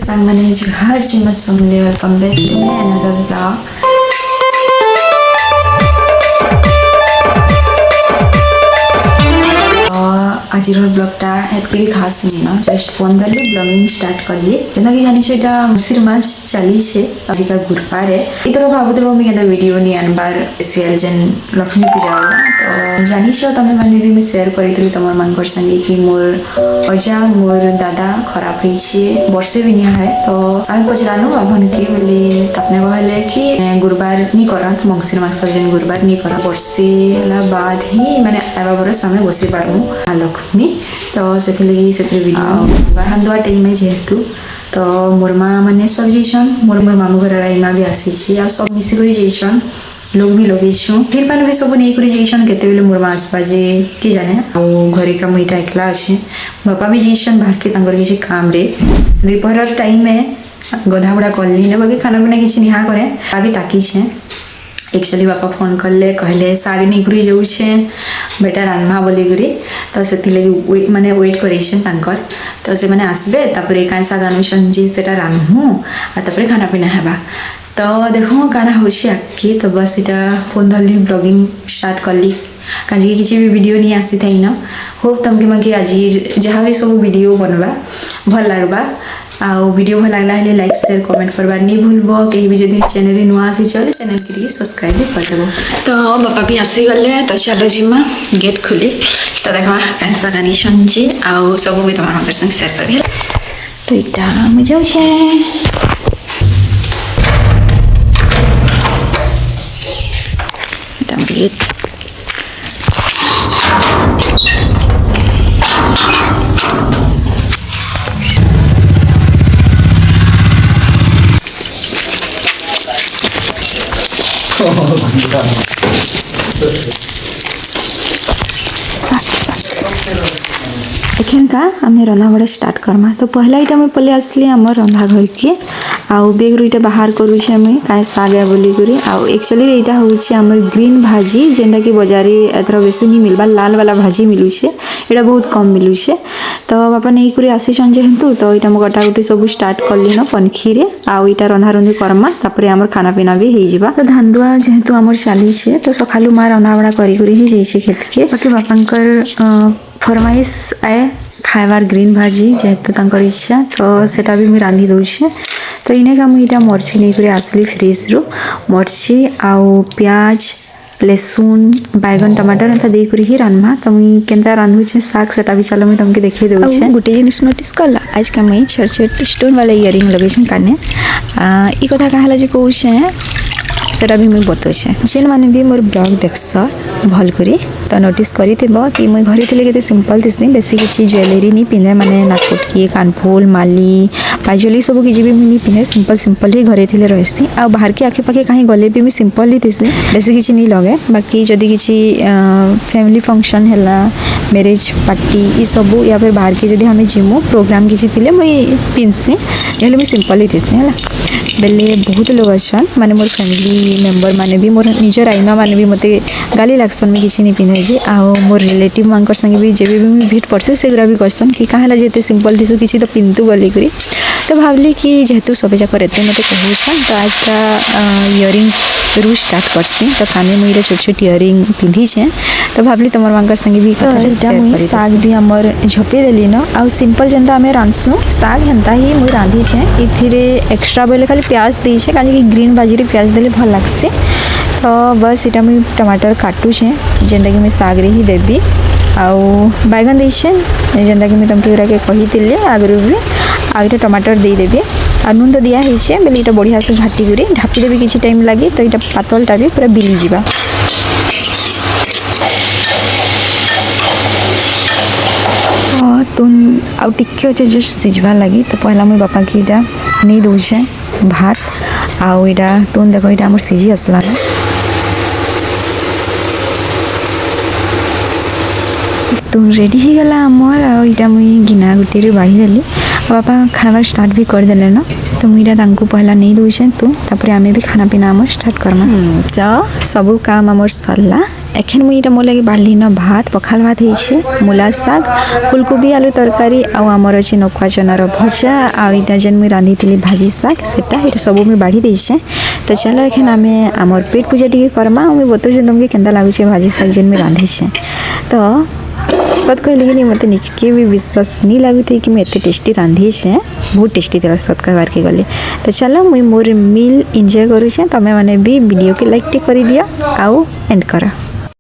संग मैंने हर चीज में सुन लिया welcome back to my another blog. आज ब्लॉगटा एतके भी खास नहीं ना, जस्ट फोन धरली ब्लॉगिंग स्टार्ट करली जेना कि जानि छै एटा मसिर मास चली छै आजिका गुरुवार है इतर भाबुते मी केना वीडियो नि आनबार स्पेशल जन लक्ष्मी पूजा होला तो जानि छ तमे माने भी मैं शेयर करितली तमर मानकर संगे कि मोर अजा मोर दादा खराब होई छै वर्षे भी नहीं है तो आमे पचरानो बाभन के बोले तपने कहले कि गुरुवार नि करत मंगसिर मास जन गुरुवार नि कर वर्षे ला बाद ही माने आबा बरस हमें बसे पारमु लक्ष्मी तो से वीडियो हांदुआ टाइम है जेहेतु तो मोर माँ मैंने सब जाइछन मोर मामू घर राइमा भी आसी आ सब मिसिक जाइछन लोग भी लगेछुँ फिर मैंने भी सब नहीं जाइछन केते बेले मोर माँ आसबा जे कि जाने आ घरे का मुईटा एकला अच्छे बापा भी जाइछन बाहर के तांकर किसी काम रे दोपहर टाइम में गधा बुड़ा कली ने बाकी खाना पीना किसी निहा करे आगे टाकी छे एक्चुअली बापा फोन करले कहले साग नहीं करी जाऊ बेटा रान्मा बोली करी तो से लगे माने वेट करेछन तांकर तो से माने आसबे तापरे काई साग अनुसन जी सेटा रान्हु आ तापरे खाना पीना हेबा तो देखो काना होछि आके तो बस इटा फोन धरली ब्लॉगिंग स्टार्ट करली काजी किसी भी वीडियो नहीं आसी थई ना होप तमके मके आज जहाँ भी सब वीडियो बनवा भल लागबा आ वीडियो भल लागला है लाइक शेयर कमेंट करबार नहीं भूलबो कहीं भी जदि चैनल नुआ आसी चले चैनल के सब्सक्राइब भी कर देबो तो बापा भी आसी गले तो चलो जिमा गेट खुली तो देखा कैसा गानी सुनजी आ सब भी तमार संग शेयर करबे तो इटा हम जाऊ छे इटा गेट एखन का आमे रंधा बड़ा स्टार्ट करमा तो पहला इटा में पले आसली आम रंधा घर के आउ बेग रुईटा बाहर करूछे आमे काहे सागे बोली करी आउ एक्चुअली एटा होउछे हमर ग्रीन भाजी जेंडा कि बाजारे एथरा बेसी नहीं मिलबा लाल वाला भाजी मिलुछे एटा बहुत कम मिलुछे तो बापा नहीं करी आसी संजे हेतु तो एटा म गटागुटी सब स्टार्ट करली न पनखी रे आउ एटा रंधा रंधी करमा तापरे हमर खाना पीना भी हेइ जिबा तो धानदुआ जेहेतु हमर चाली छे तो सखालु मा रंधा बड़ा करी करी ही जाई छे खेत के बाकी बापांकर फरमाइश आए खाइबार ग्रीन भाजी जेहेतु तांकर इच्छा तो सेटा भी मैं रांधी दउछे तो इने का मुझे मर्ची नहीं कर आसली फ्रिज रु मर्ची आउ प्याज लहसुन बैगन टमाटर एंता दे करी ही रान्मा तो मुई केनता रांधुछे साग सेटा भी चलो मैं तुमके देखै दउछे गुटे जिनिस नोटिस करला आज का मैं छोट छोट स्टोन वाला इयरिंग लगेछन काने ई कथा कहला जे कहूछे सेटा भी मुई बतौछे जेन माने भी मोर ब्लॉग देखस भल करी तो नोटिस करिथिबो कि मुई घरे थिले केते सिंपल थिसनी बेसी किछि ज्वेलरी नहीं पिंधे माने नाकटकी कानफुल माली पाइजली सब किछि भी मुई नहीं पिंधे सिंपल सिंपल ही घरे थिले रहसी आ बाहर के आखे पाखे कहीं गले भी मुई सिंपल ही थिसी बेसी किछि नहीं लगे बाकी जदी किछि फैमिली फंक्शन हैला मैरिज पार्टी ई सब या फिर बाहर के जदी हमें जिमो प्रोग्राम किछि थिले मुई पिनसी हेले मुई सिंपल ही थिसी हैला बेले बहुत लोग अछन माने मोर फैमिली मेंबर माने भी मोर निजर आईमा माने भी मते गाली लागसन में किछि नहीं पिंधे जे आ मोर रिलेटिव मानकर संगे भी जेबे भी मैं भेट पड़से सेगरा भी कहसन कि काहेला जेते सिंपल दिसु किछि तो पिंतु बोली करी तो भावली कि जेहेतु सबे जाक रहते मते कहूछन तो आज का इयरिंग रू स्टार्ट करसी तो काने मुइरा छोट छोट इयरिंग पिंधी छे तो भावली तमर मानकर संगे भी कथा शेयर करी साग भी हमर झपे देली न आ सिंपल जनता हमें रांधसु साग हेंता ही मुई रांधी छे इथिरे एक्स्ट्रा बोले खाली प्याज दी छे काजे कि ग्रीन भाजी रे प्याज देले भल लागसे तो बस इटा मुई टमाटर काटू छे जेंटा कि मैं साग रे ही देबी आउ बैगन दी छे जेंटा कि मैं तुमके के कही तिले आगरु भी आगे टमाटर दे देबे आ नून तो दिया है छे बेले इटा बढ़िया से घाटी करी ढापी देबी किछि टाइम लागी तो इटा पातलटा भी पूरा बिली जिबा तुम आउ टिके अच्छे जस्ट सिझवा लगी तो पहला मुई बापा की इटा नहीं दउछे भात आउ इटा तुम देखो इटा हमर सिझी आसला ना तुम रेडी ही गला हमर आउ इटा मुई गिना गुटी रे बाढ़ी देली बापा खाना स्टार्ट भी कर देले ना तो मुईटा तांको पहला नहीं दउछे तू तापरे आमे भी खाना पीना हमर स्टार्ट करमा तो सब काम हमर सरला एखन मुई इटा मोर लगे बाढ़ली न भात पखाल भात ହେଇଛି मूला साग फुलकोबी आलू तरकारी आउ आमर अछि नौका चनार भजा आ इटा जेन मुई रांधिथिली भाजी साग सेटा इटा सब मुई बाढ़ी देइछे। तो चलो एखन आमे आमर पेट पूजा टिके करमा मुई बतौछे तुमके केनता लागुछे भाजी साग जेन मुई रांधिछे। तो सत कहले कि मत निजके भी विश्वास नहीं लगुथे कि मैं एते टेस्टी रांधी छे बहुत टेस्टी थी सत कहबार के गले। तो चलो मुई मोर मील एंजॉय करूछे तमे माने भी वीडियो के लाइक टे करि दिया आउ एंड करा।